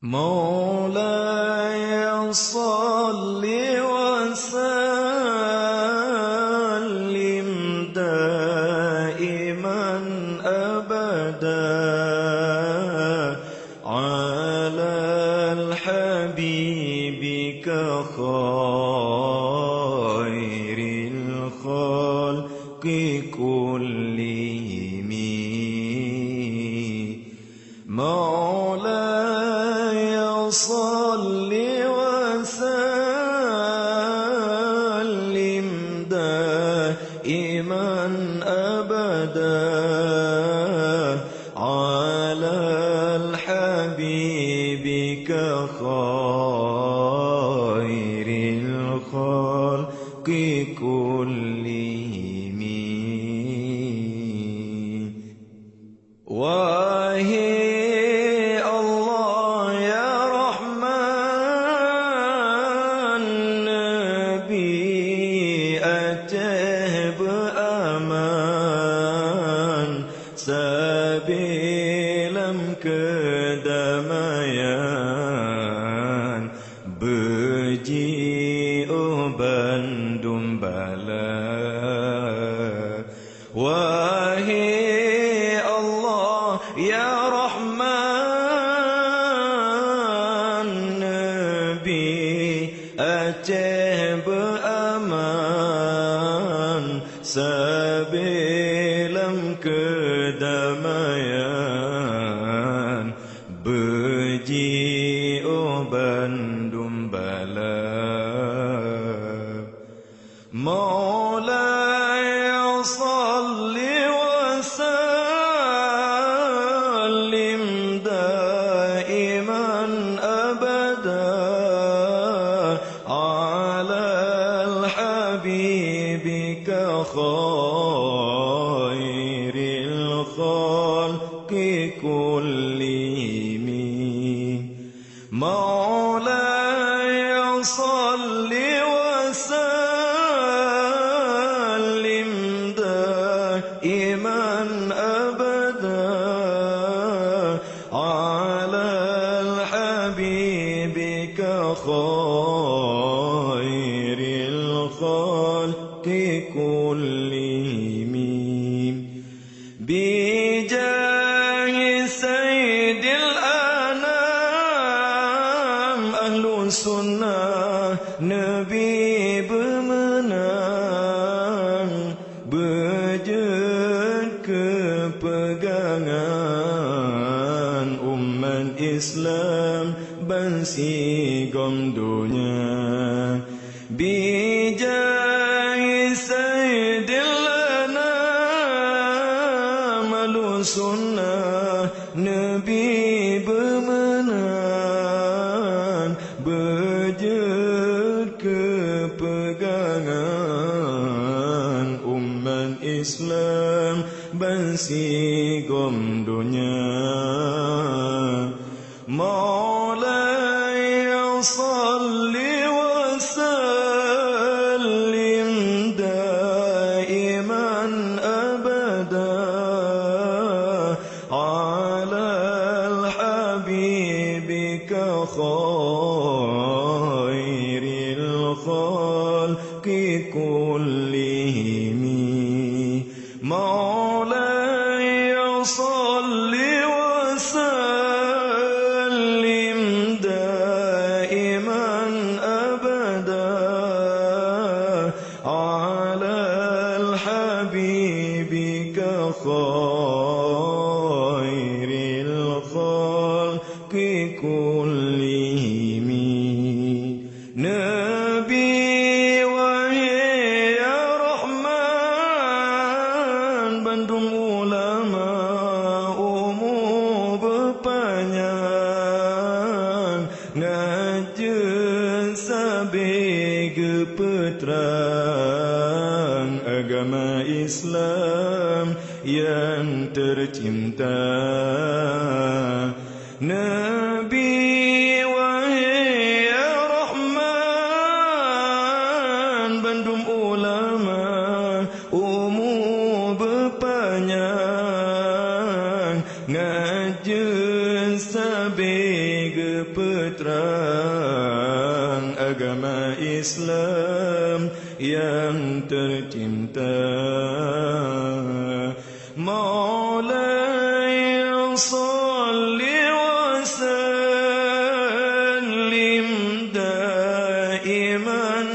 مولاي صل وسلم دائما أبدا على الحبيبك خير الخلق كلهم مولاي صل وسلم دائما أبدا على الحبيبك خير الخلق كلهم وهي Sabilam kedamaian beji bandum bala wahai Allah ya Rahman Nabi Aceh beraman sabilam kedamaian beji bandum bala Maulaya salli wa sallim daiman abada ala al-habibika الخلق كلهم مولاي صل وسلم دائما أبدا على الحبيبك خير الخلق كلهم بجاه سيد الأنام أهل السنة نبي bermenang berjed kepegangan umat Islam bansi gomdonya bijah Sayyidil sunnah Nabi bermenang berjed kepegangan umat Islam bansi gomdonya Maulaya salli wa sallim daiman abada على الحبيبك خير الخلق كلهم مولاي صل وسلم دائما أبدا على الحبيبك خير الخلق كلهم نبي وهي يا رحمن bandung ulama umum berpanjang ngajen sabeg peterang agama Islam yang tercinta Nabi wahai ya Rahman bandum ulama umum berpanjang ngajen sabeg peterang agama Islam yang tercinta. Maulaya salli wa sallim daiman